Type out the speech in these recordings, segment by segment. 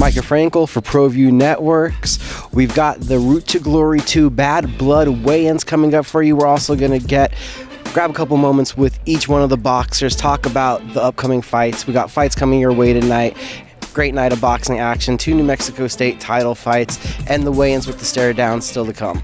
Mika Frankl for Proview Networks. We've got the Route to Glory 2 Bad Blood weigh-ins coming up for you. We're also going to grab a couple moments with each one of the boxers, talk about the upcoming fights. We got fights coming your way tonight. Great night of boxing action, 2 New Mexico State title fights, and the weigh-ins with the stare down still to come.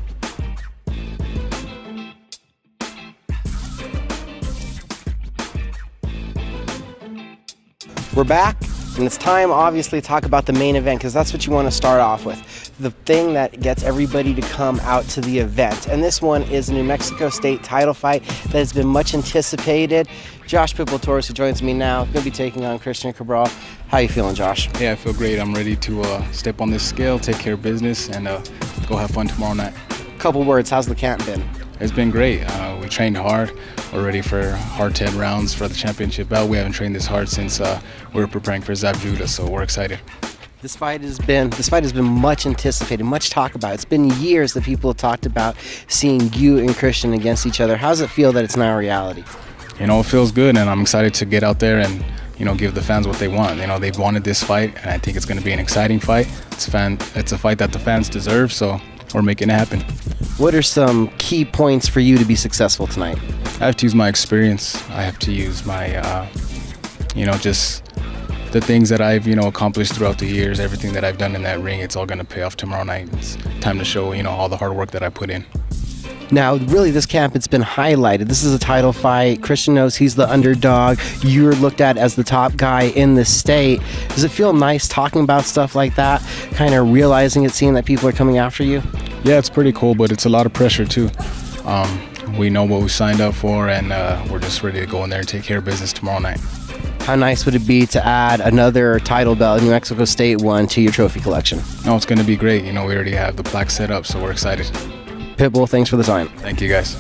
We're back, and it's time, obviously, to talk about the main event, because that's what you want to start off with. The thing that gets everybody to come out to the event. And this one is a New Mexico State title fight that has been much anticipated. Josh Pitbull Torres, who joins me now, going to be taking on Cristian Cabral. How you feeling, Josh? Yeah, I feel great. I'm ready to step on this scale, take care of business, and go have fun tomorrow night. Couple words, how's the camp been? It's been great. We trained hard. We're ready for hard 10 rounds for the championship bout. We haven't trained this hard since we were preparing for Zabjuda, so we're excited. This fight has been much anticipated, much talked about. It's been years that people have talked about seeing you and Cristian against each other. How does it feel that it's now a reality? You know, it feels good, and I'm excited to get out there and, you know, give the fans what they want. You know, they've wanted this fight, and I think it's going to be an exciting fight. It's a fight that the fans deserve, so we're making it happen. What are some key points for you to be successful tonight? I have to use my experience. I have to use my, just the things that I've, accomplished throughout the years, everything that I've done in that ring. It's all going to pay off tomorrow night. It's time to show, all the hard work that I put in. Now, really, this camp, it's been highlighted. This is a title fight. Cristian knows he's the underdog. You're looked at as the top guy in the state. Does it feel nice talking about stuff like that, kind of realizing it, seeing that people are coming after you? Yeah, it's pretty cool, but it's a lot of pressure, too. We know what we signed up for, and we're just ready to go in there and take care of business tomorrow night. How nice would it be to add another title belt, New Mexico State one, to your trophy collection? No, it's going to be great. We already have the plaque set up, so we're excited. Pitbull, thanks for the time. Thank you, guys.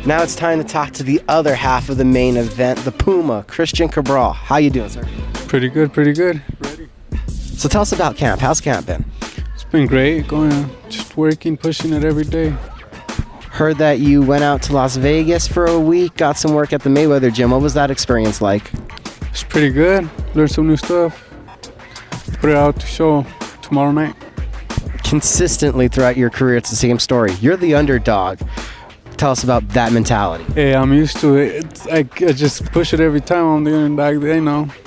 Now it's time to talk to the other half of the main event, the Puma, Cristian Cabral. How you doing, sir? Pretty good, pretty good. Ready. So tell us about camp. How's camp been? It's been great. Just working, pushing it every day. Heard that you went out to Las Vegas for a week, got some work at the Mayweather gym. What was that experience like? It's pretty good. Learned some new stuff. Put it out to show tomorrow night. Consistently throughout your career, it's the same story. You're the underdog. Tell us about that mentality. Hey, I'm used to it. I just push it every time. I'm the underdog.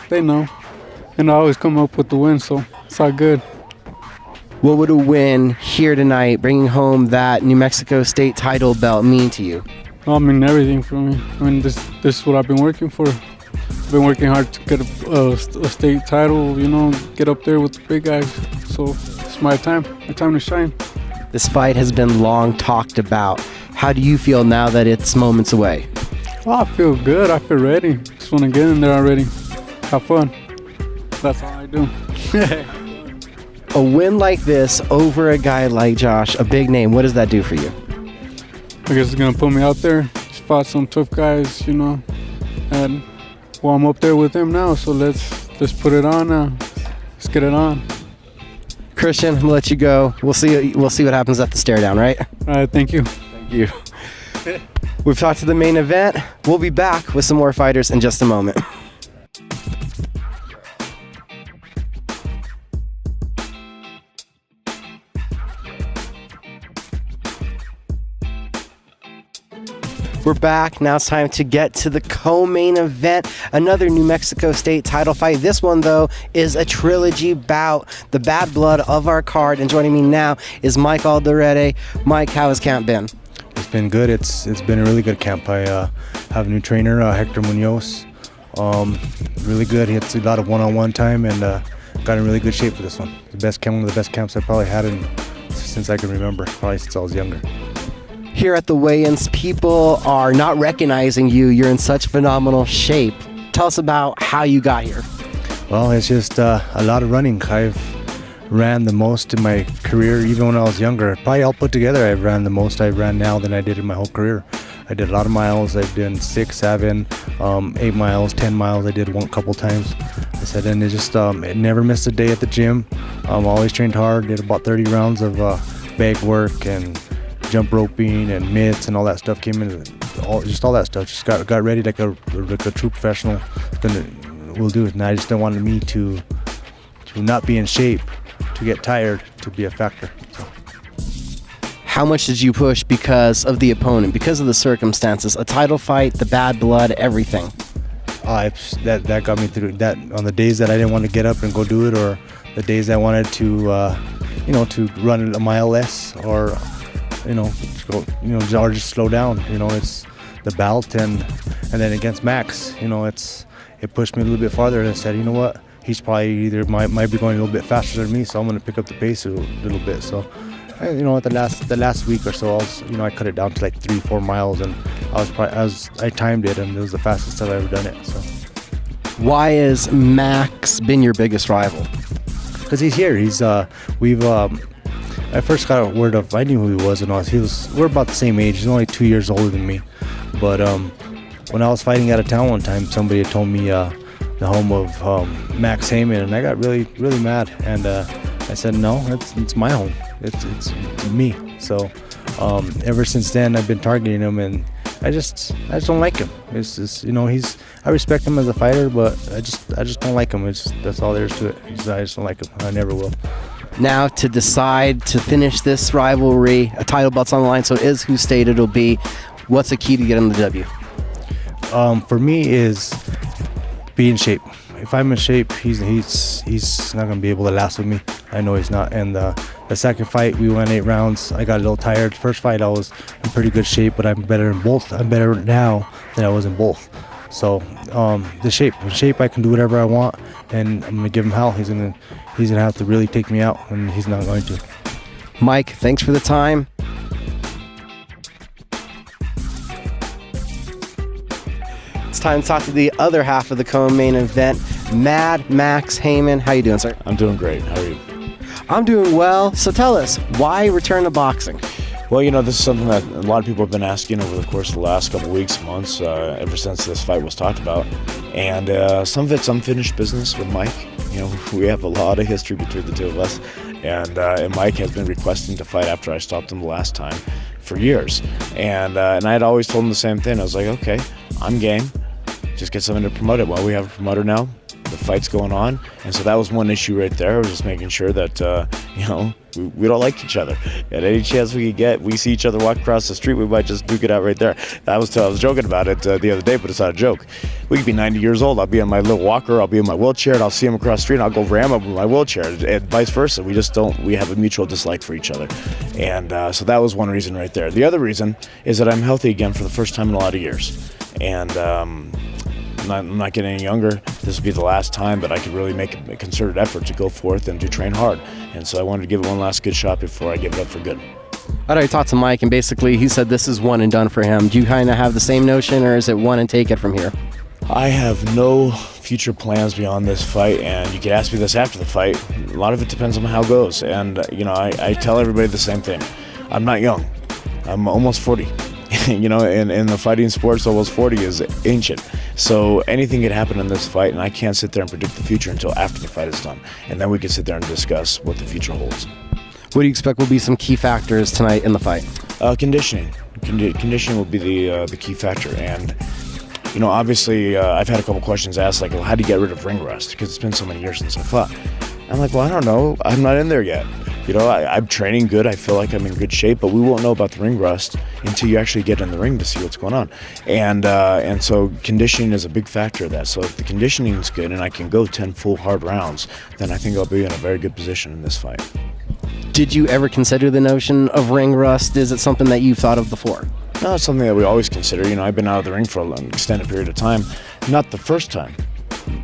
They know. And I always come up with the win, so it's all good. What would a win here tonight, bringing home that New Mexico State title belt, mean to you? I mean everything for me. This is what I've been working for. I've been working hard to get a state title, get up there with the big guys. So it's my time to shine. This fight has been long talked about. How do you feel now that it's moments away? Well, I feel good. I feel ready. Just want to get in there already. Have fun. That's all I do. A win like this over a guy like Josh, a big name, what does that do for you? I guess it's going to put me out there. Just fought some tough guys, and I'm up there with them now, so let's put it on now. Let's get it on. Cristian, I'm going to let you go. We'll see what happens at the stare down, right? All right, thank you. Thank you. We've talked to the main event. We'll be back with some more fighters in just a moment. We're back. Now it's time to get to the co-main event, another New Mexico State title fight. This one, though, is a trilogy bout, the bad blood of our card. And joining me now is Mike Alderete. Mike, how has camp been? It's been good. It's been a really good camp. I have a new trainer, Hector Munoz. Really good. He had a lot of one-on-one time and got in really good shape for this one. One of the best camps I've probably had since I can remember, probably since I was younger. Here at the weigh-ins, people are not recognizing you. You're in such phenomenal shape. Tell us about how you got here. Well, it's just a lot of running. I've ran the most in my career, even when I was younger. Probably all put together, I've ran the most I've ran now than I did in my whole career. I did a lot of miles. I've done 6, 7, 8 miles, 10 miles. I did one couple times. I said, and it never missed a day at the gym. Always trained hard. Did about 30 rounds of bag work and jump roping and mitts and all that stuff came in. All that stuff. Just got ready like a true professional. we'll do it. And I just don't want me to not be in shape, to get tired, to be a factor. So. How much did you push because of the opponent, because of the circumstances, a title fight, the bad blood, everything? That got me through that on the days that I didn't want to get up and go do it, or the days I wanted to, to run a mile less, or, or just slow down. It's the belt, and then against Max, it pushed me a little bit farther. And I said, you know what, he's probably might be going a little bit faster than me, so I'm going to pick up the pace a little bit. So. The last week or so, I cut it down to like 3-4 miles, and I timed it, and it was the fastest I've ever done it. So, why has Max been your biggest rival? Because he's here. I first got a word of, I knew who he was, and we're about the same age. He's only 2 years older than me. But when I was fighting out of town one time, somebody had told me the home of Max Heyman, and I got really, really mad, and I said, no, it's my home. It's me. So ever since then, I've been targeting him, and I just don't like him. It's just, I respect him as a fighter, but I just don't like him. That's all there is to it. I just don't like him. I never will. Now, to decide to finish this rivalry, a title belt's on the line, so it is who stated it'll be. What's the key to getting the W? For me is be in shape. If I'm in shape, he's not gonna be able to last with me. I know he's not. And the second fight, we went 8 rounds. I got a little tired. First fight, I was in pretty good shape, but I'm better in both. I'm better now than I was in both. So the shape, I can do whatever I want, and I'm gonna give him hell. He's gonna have to really take me out, and he's not going to. Mike, thanks for the time. It's time to talk to the other half of the co-main event, Mad Max Heyman. How you doing, sir? I'm doing great. How are you? I'm doing well. So tell us, why return to boxing? Well, this is something that a lot of people have been asking over the course of the last couple of weeks, months, ever since this fight was talked about. And some of it's unfinished business with Mike. We have a lot of history between the two of us. And Mike has been requesting to fight after I stopped him the last time for years. And I had always told him the same thing. I was like, okay, I'm game. Just get something to promote it. Well, we have a promoter now. The fight's going on. And so that was one issue right there. Was just making sure that, we don't like each other. At any chance we could get, we see each other walk across the street, we might just duke it out right there. I was joking about it the other day, but it's not a joke. We could be 90 years old. I'll be in my little walker. I'll be in my wheelchair, and I'll see him across the street, and I'll go ram him in my wheelchair, and vice versa. We have a mutual dislike for each other. And so that was one reason right there. The other reason is that I'm healthy again for the first time in a lot of years. And I'm not getting any younger. This will be the last time that I could really make a concerted effort to go forth and to train hard. And so I wanted to give it one last good shot before I give it up for good. I already talked to Mike, and basically he said this is one and done for him. Do you kind of have the same notion, or is it one and take it from here? I have no future plans beyond this fight, and you could ask me this after the fight. A lot of it depends on how it goes. And, I tell everybody the same thing. I'm not young. I'm almost 40. In the fighting sports, almost 40 is ancient. So anything could happen in this fight, and I can't sit there and predict the future until after the fight is done. And then we can sit there and discuss what the future holds. What do you expect will be some key factors tonight in the fight? Conditioning. Conditioning will be the key factor. And, obviously, I've had a couple questions asked, like, well, how do you get rid of ring rust? Because it's been so many years since I fought. I'm like, well, I don't know. I'm not in there yet. I'm training good. I feel like I'm in good shape, but we won't know about the ring rust until you actually get in the ring to see what's going on. And so conditioning is a big factor of that. So if the conditioning is good and I can go 10 full hard rounds, then I think I'll be in a very good position in this fight. Did you ever consider the notion of ring rust? Is it something that you've thought of before? No, it's something that we always consider. I've been out of the ring for an extended period of time. Not the first time.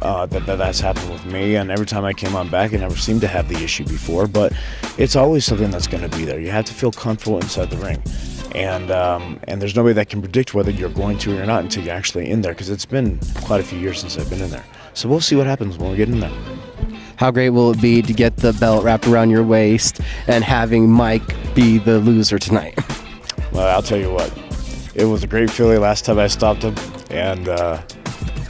That's happened with me, and every time I came on back, I never seemed to have the issue before, but it's always something that's going to be there. You have to feel comfortable inside the ring, and there's nobody that can predict whether you're going to or not until you're actually in there, because it's been quite a few years since I've been in there. So we'll see what happens when we get in there. How great will it be to get the belt wrapped around your waist and having Mike be the loser tonight? Well, I'll tell you what, it was a great feeling last time I stopped him, and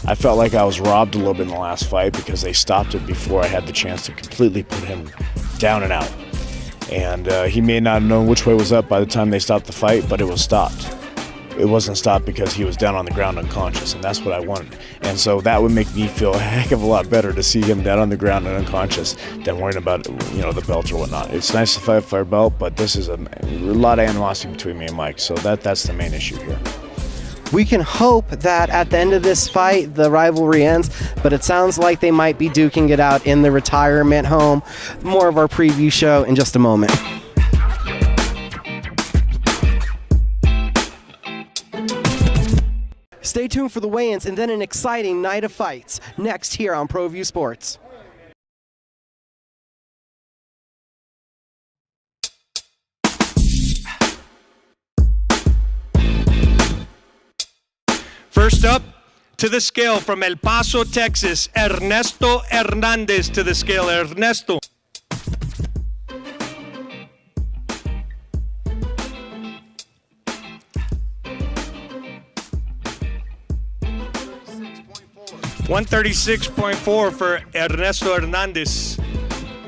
I felt like I was robbed a little bit in the last fight because they stopped it before I had the chance to completely put him down and out. And he may not have known which way was up by the time they stopped the fight, but it was stopped. it wasn't stopped because he was down on the ground unconscious, and that's what I wanted. And so that would make me feel a heck of a lot better to see him down on the ground and unconscious than worrying about, the belt or whatnot. It's nice to fight for a belt, but this is a lot of animosity between me and Mike, so that's the main issue here. We can hope that at the end of this fight, the rivalry ends, but it sounds like they might be duking it out in the retirement home. More of our preview show in just a moment. Stay tuned for the weigh-ins and then an exciting night of fights next here on Proview Sports. First up, to the scale from El Paso, Texas, Ernesto Hernandez to the scale. Ernesto. $136.4 for Ernesto Hernandez.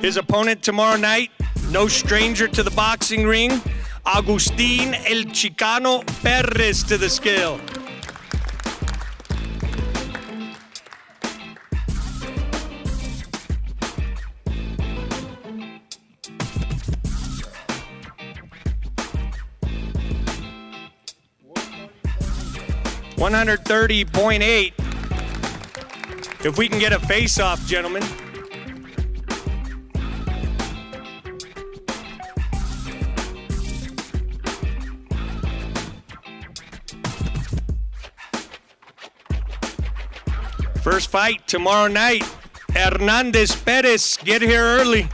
His opponent tomorrow night, no stranger to the boxing ring, Agustin El Chicano Perez to the scale. $130.8. If we can get a face-off, gentlemen. First fight tomorrow night. Hernandez Perez, get here early.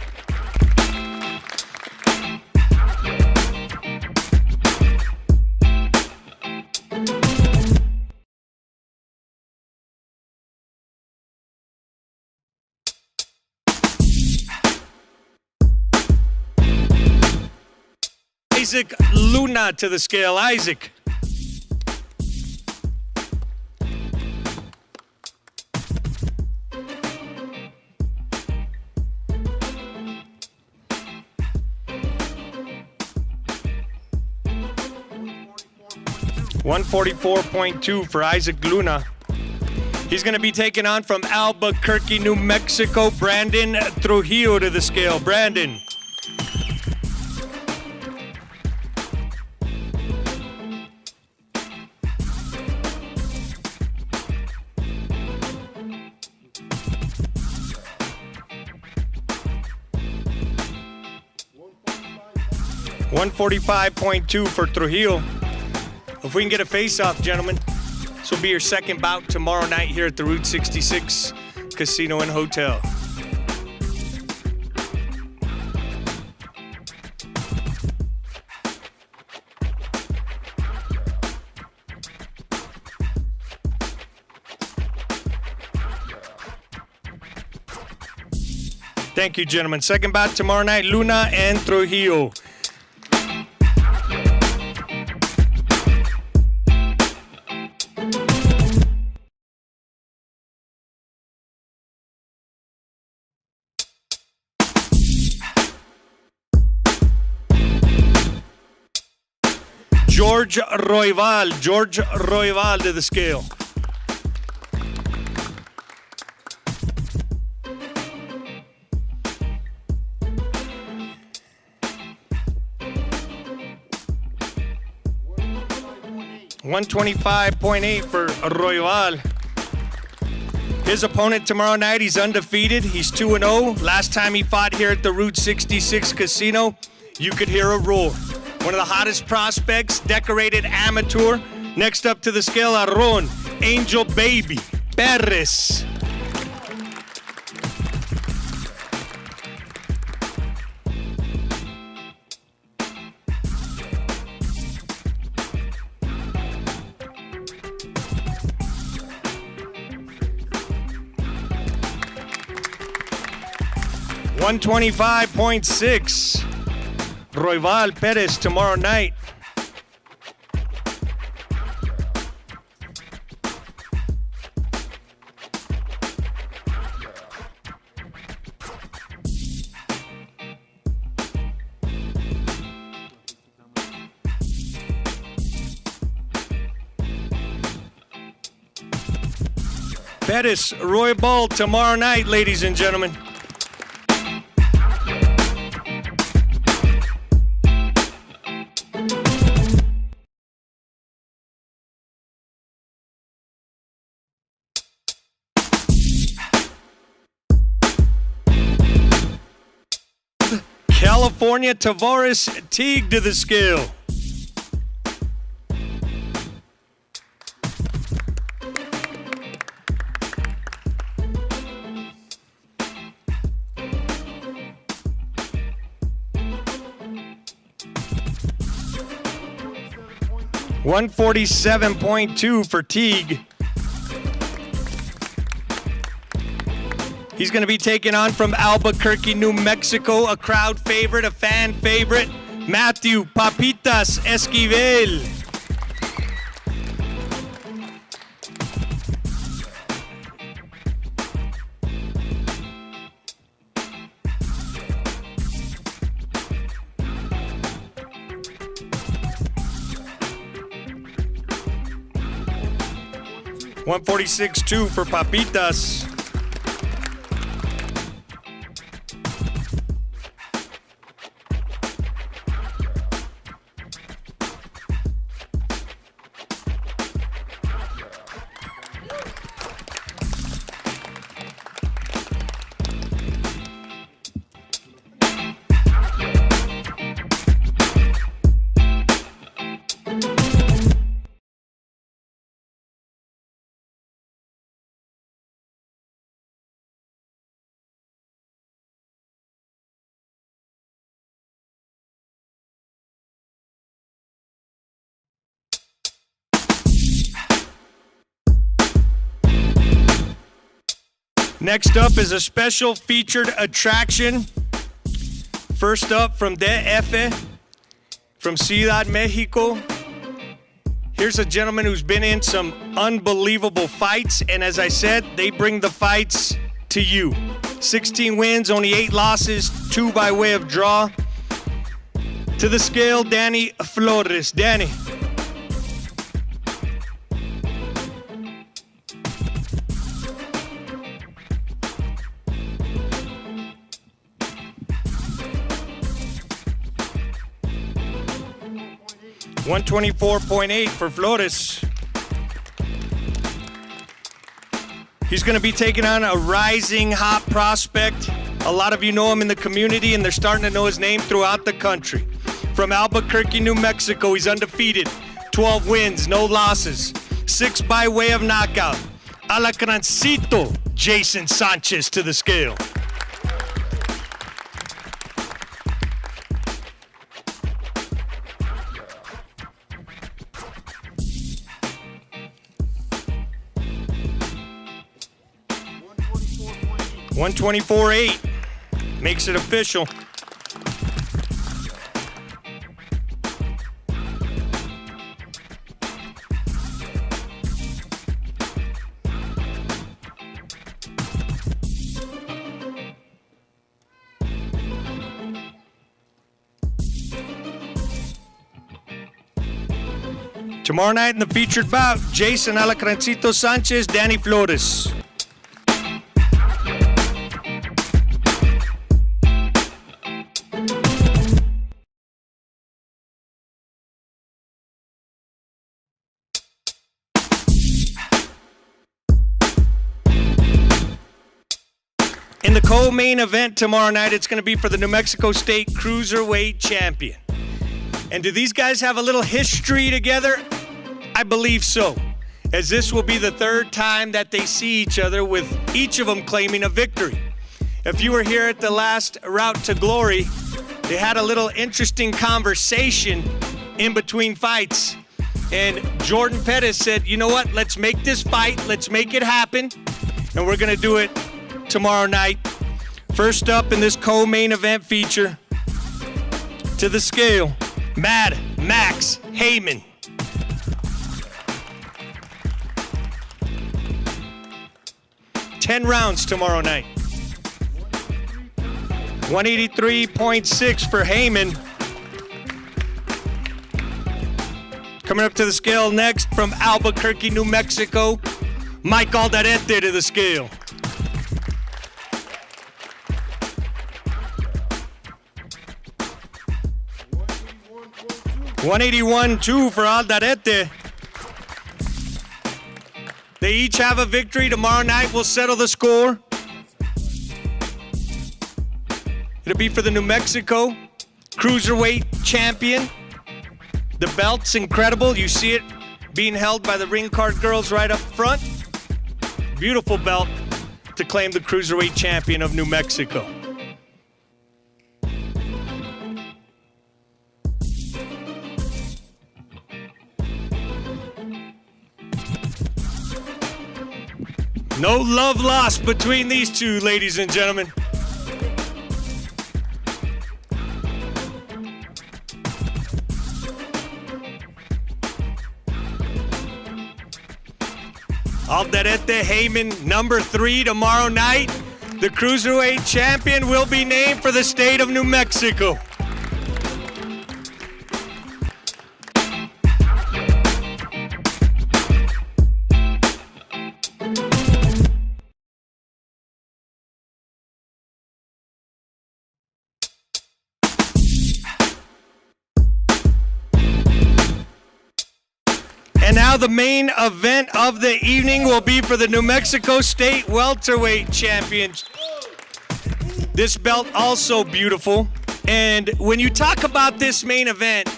Isaac Luna to the scale. Isaac. $144.2 for Isaac Luna. He's going to be taken on from Albuquerque, New Mexico, Brandon Trujillo to the scale. Brandon. $145.2 for Trujillo. If we can get a face-off, gentlemen, this will be your second bout tomorrow night here at the Route 66 Casino and Hotel. Thank you, gentlemen. Second bout tomorrow night, Luna and Trujillo. George Royval to the scale. $125.8 for Royval. His opponent tomorrow night, he's undefeated. He's 2-0. Last time he fought here at the Route 66 Casino, you could hear a roar. One of the hottest prospects, decorated amateur. Next up to the scale, Aron, Angel Baby, Perez. $125.6. Royval Perez tomorrow night. Pettis, Roy Ball tomorrow night, ladies and gentlemen. California Tavares Teague to the scale. $147.2 for Teague. He's going to be taking on from Albuquerque, New Mexico, a crowd favorite, a fan favorite, Matthew Papitas Esquivel. $146.2 for Papitas. Next up is a special featured attraction. First up from DF, from Ciudad Mexico. Here's a gentleman who's been in some unbelievable fights, and as I said, they bring the fights to you. 16 wins, only 8 losses, 2 by way of draw. To the scale, Danny Flores. Danny. $124.8 for Flores. He's going to be taking on a rising hot prospect. A lot of you know him in the community, and they're starting to know his name throughout the country. From Albuquerque, New Mexico, he's undefeated. 12 wins, no losses. 6 by way of knockout. Alacrancito, Jason Sanchez to the scale. $124.8 makes it official. Tomorrow night in the featured bout, Jason Alacrancito Sanchez, Danny Flores. In the co-main event tomorrow night, it's going to be for the New Mexico State Cruiserweight Champion. And do these guys have a little history together? I believe so, as this will be the 3rd time that they see each other, with each of them claiming a victory. If you were here at the last Route to Glory, they had a little interesting conversation in between fights. And Jordan Pettis said, you know what, let's make this fight, let's make it happen, and we're going to do it tomorrow night. First up in this co-main event feature, to the scale, Mad Max Heyman. $10 rounds tomorrow night. 183.6 for Heyman. Coming up to the scale next from Albuquerque, New Mexico, Mike Alderete to the scale. 181.2 for Alderete. They each have a victory. Tomorrow night we'll settle the score. It'll be for the New Mexico Cruiserweight Champion. The belt's incredible. You see it being held by the ring card girls right up front. Beautiful belt to claim the Cruiserweight Champion of New Mexico. No love lost between these two, ladies and gentlemen. Alderete Heyman, number 3 tomorrow night. The Cruiserweight Champion will be named for the state of New Mexico. And now the main event of the evening will be for the New Mexico State Welterweight Champion. This belt also beautiful. And when you talk about this main event,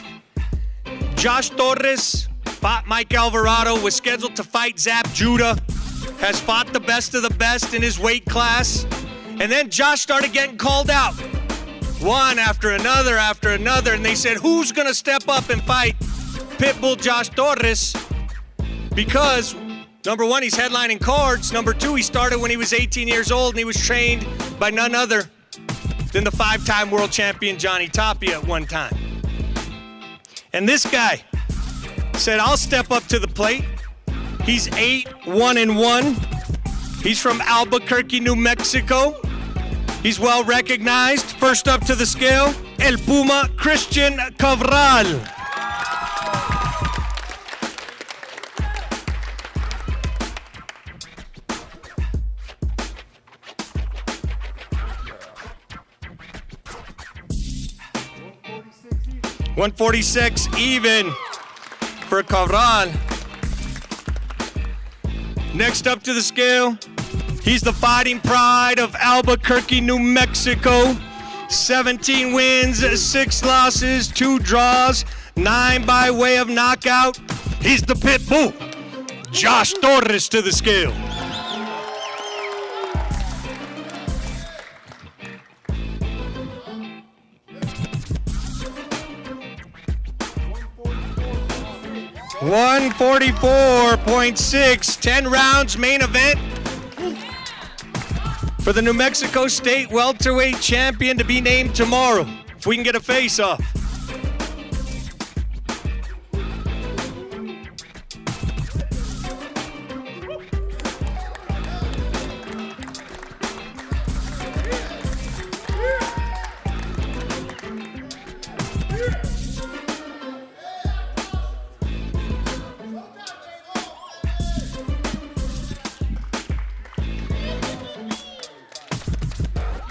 Josh Torres fought Mike Alvarado, was scheduled to fight Zap Judah, has fought the best of the best in his weight class. And then Josh started getting called out. One after another, and they said, who's gonna step up and fight Pitbull Josh Torres? Because number 1, he's headlining cards. Number 2, he started when he was 18 years old and he was trained by none other than the 5-time world champion Johnny Tapia at one time. And this guy said, I'll step up to the plate. He's 8-1-1. He's from Albuquerque, New Mexico. He's well recognized. First up to the scale, El Puma, Cristian Cabral. $146 even for Cabral. Next up to the scale, he's the fighting pride of Albuquerque, New Mexico. 17 wins, 6 losses, 2 draws, 9 by way of knockout. He's the Pitbull, Josh Torres to the scale. $144.6, 10 rounds main event for the New Mexico State Welterweight Champion to be named tomorrow. If we can get a face-off.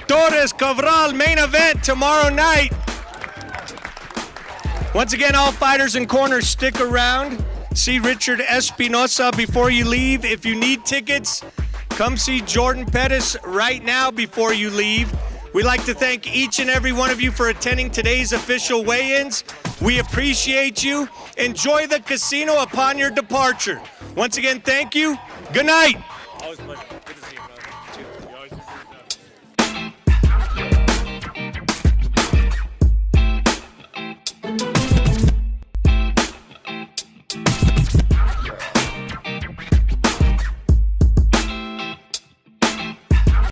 Torres Cabral main event tomorrow night. Once again, all fighters and corners stick around. See Richard Espinosa before you leave. If you need tickets, come see Jordan Pettis right now before you leave. We'd like to thank each and every one of you for attending today's official weigh-ins. We appreciate you. Enjoy the casino upon your departure. Once again, thank you. Good night. Always a pleasure.